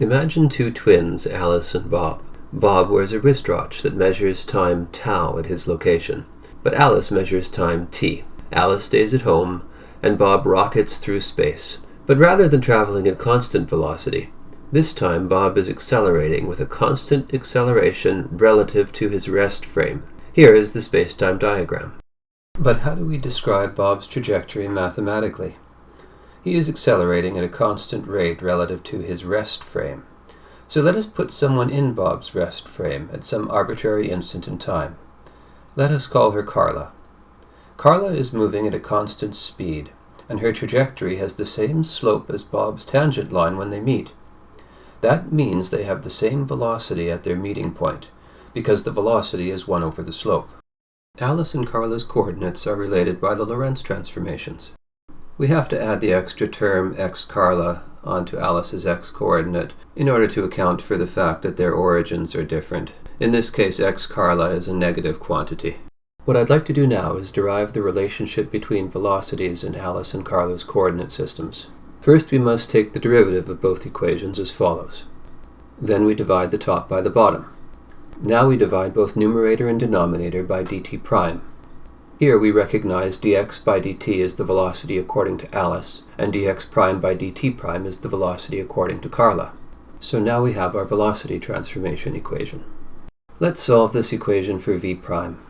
Imagine two twins, Alice and Bob. Bob wears a wristwatch that measures time tau at his location, but Alice measures time t. Alice stays at home, and Bob rockets through space. But rather than traveling at constant velocity, this time Bob is accelerating with a constant acceleration relative to his rest frame. Here is the space-time diagram. But how do we describe Bob's trajectory mathematically? He is accelerating at a constant rate relative to his rest frame. So let us put someone in Bob's rest frame at some arbitrary instant in time. Let us call her Carla. Carla is moving at a constant speed, and her trajectory has the same slope as Bob's tangent line when they meet. That means they have the same velocity at their meeting point, because the velocity is 1 over the slope. Alice and Carla's coordinates are related by the Lorentz transformations. We have to add the extra term x Carla onto Alice's x-coordinate in order to account for the fact that their origins are different. In this case, x Carla is a negative quantity. What I'd like to do now is derive the relationship between velocities in Alice and Carla's coordinate systems. First, we must take the derivative of both equations as follows. Then we divide the top by the bottom. Now we divide both numerator and denominator by dt prime. Here we recognize dx by dt is the velocity according to Alice, and dx prime by dt prime is the velocity according to Carla. So now we have our velocity transformation equation. Let's solve this equation for v prime.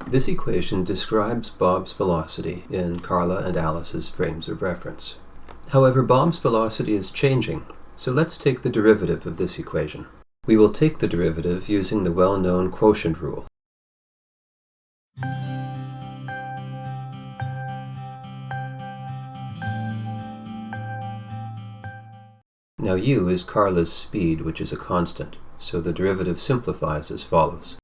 This equation describes Bob's velocity in Carla and Alice's frames of reference. However, Bob's velocity is changing, so let's take the derivative of this equation. We will take the derivative using the well-known quotient rule. Now u is Carla's speed, which is a constant, so the derivative simplifies as follows.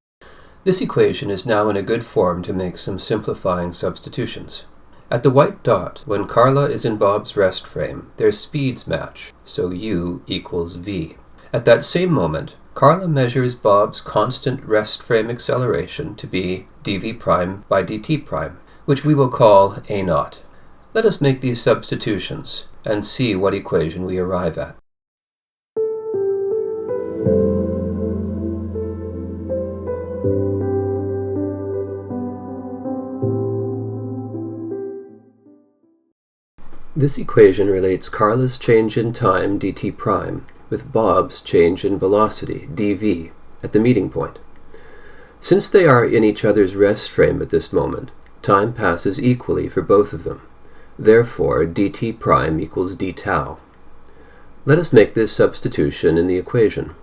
This equation is now in a good form to make some simplifying substitutions. At the white dot, when Carla is in Bob's rest frame, their speeds match, so u equals v. At that same moment, Carla measures Bob's constant rest frame acceleration to be dv prime by dt prime, which we will call a naught. Let us make these substitutions and see what equation we arrive at. This equation relates Carla's change in time, dt prime, with Bob's change in velocity, dv, at the meeting point. Since they are in each other's rest frame at this moment, time passes equally for both of them. Therefore, dt prime equals d tau. Let us make this substitution in the equation.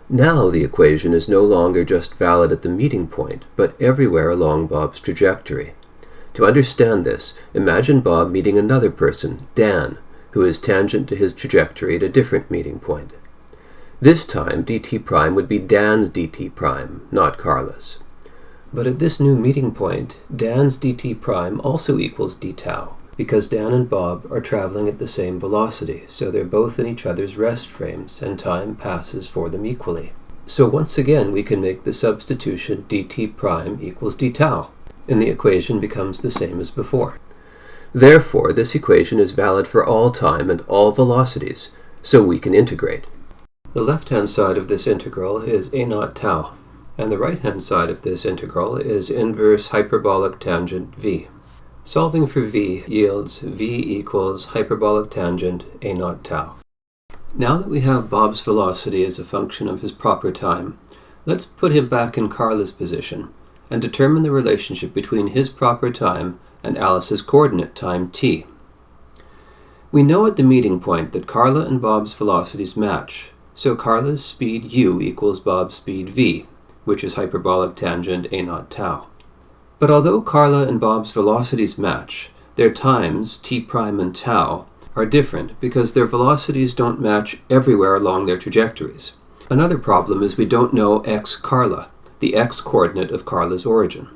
Now the equation is no longer just valid at the meeting point, but everywhere along Bob's trajectory. To understand this, imagine Bob meeting another person, Dan, who is tangent to his trajectory at a different meeting point. This time, dt prime would be Dan's dt prime, not Carla's. But at this new meeting point, Dan's dt prime also equals d tau, because Dan and Bob are traveling at the same velocity, so they're both in each other's rest frames, and time passes for them equally. So once again, we can make the substitution dt prime equals d tau, and the equation becomes the same as before. Therefore, this equation is valid for all time and all velocities, so we can integrate. The left-hand side of this integral is a naught tau, and the right-hand side of this integral is inverse hyperbolic tangent v. Solving for v yields v equals hyperbolic tangent a naught tau. Now that we have Bob's velocity as a function of his proper time, let's put him back in Carla's position and determine the relationship between his proper time and Alice's coordinate time t. We know at the meeting point that Carla and Bob's velocities match, so Carla's speed u equals Bob's speed v, which is hyperbolic tangent a naught tau. But although Carla and Bob's velocities match, their times, t prime and tau, are different because their velocities don't match everywhere along their trajectories. Another problem is we don't know x Carla, the x-coordinate of Carla's origin.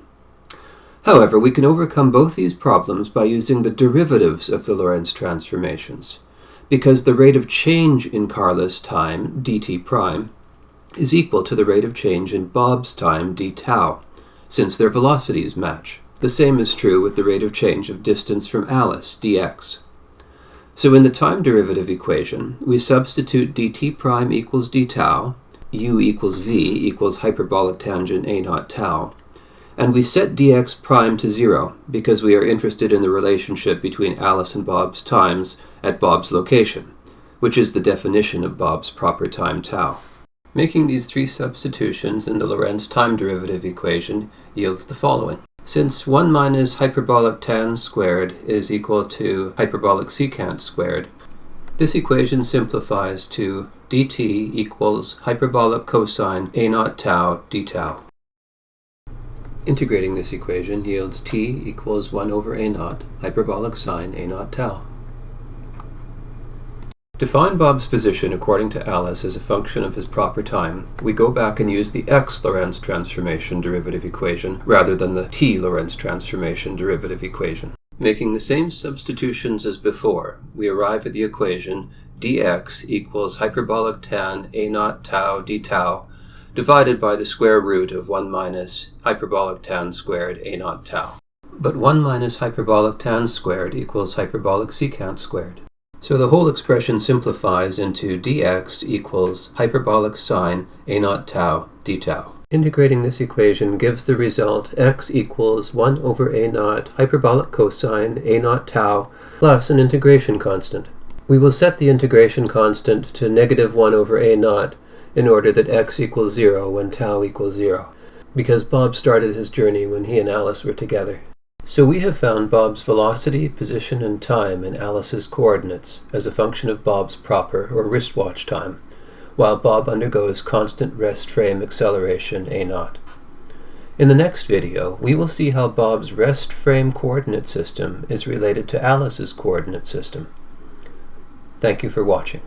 However, we can overcome both these problems by using the derivatives of the Lorentz transformations, because the rate of change in Carla's time, dt prime, is equal to the rate of change in Bob's time, d tau, since their velocities match. The same is true with the rate of change of distance from Alice, dx. So in the time derivative equation, we substitute dt prime equals d tau, u equals v equals hyperbolic tangent a naught tau, and we set dx prime to 0 because we are interested in the relationship between Alice and Bob's times at Bob's location, which is the definition of Bob's proper time tau. Making these three substitutions in the Lorentz time derivative equation yields the following. Since 1 minus hyperbolic tan squared is equal to hyperbolic secant squared, this equation simplifies to dt equals hyperbolic cosine a naught tau d tau. Integrating this equation yields t equals 1 over a naught hyperbolic sine a naught tau. To find Bob's position according to Alice as a function of his proper time, we go back and use the x Lorentz transformation derivative equation rather than the t Lorentz transformation derivative equation. Making the same substitutions as before, we arrive at the equation dx equals hyperbolic tan a naught tau d tau divided by the square root of 1 minus hyperbolic tan squared a naught tau. But 1 minus hyperbolic tan squared equals hyperbolic secant squared. So the whole expression simplifies into dx equals hyperbolic sine a naught tau d tau. Integrating this equation gives the result x equals 1 over a naught hyperbolic cosine a naught tau plus an integration constant. We will set the integration constant to negative 1 over a naught in order that x equals 0 when tau equals 0, because Bob started his journey when he and Alice were together. So we have found Bob's velocity, position, and time in Alice's coordinates as a function of Bob's proper or wristwatch time, while Bob undergoes constant rest frame acceleration a naught. In the next video, we will see how Bob's rest frame coordinate system is related to Alice's coordinate system. Thank you for watching.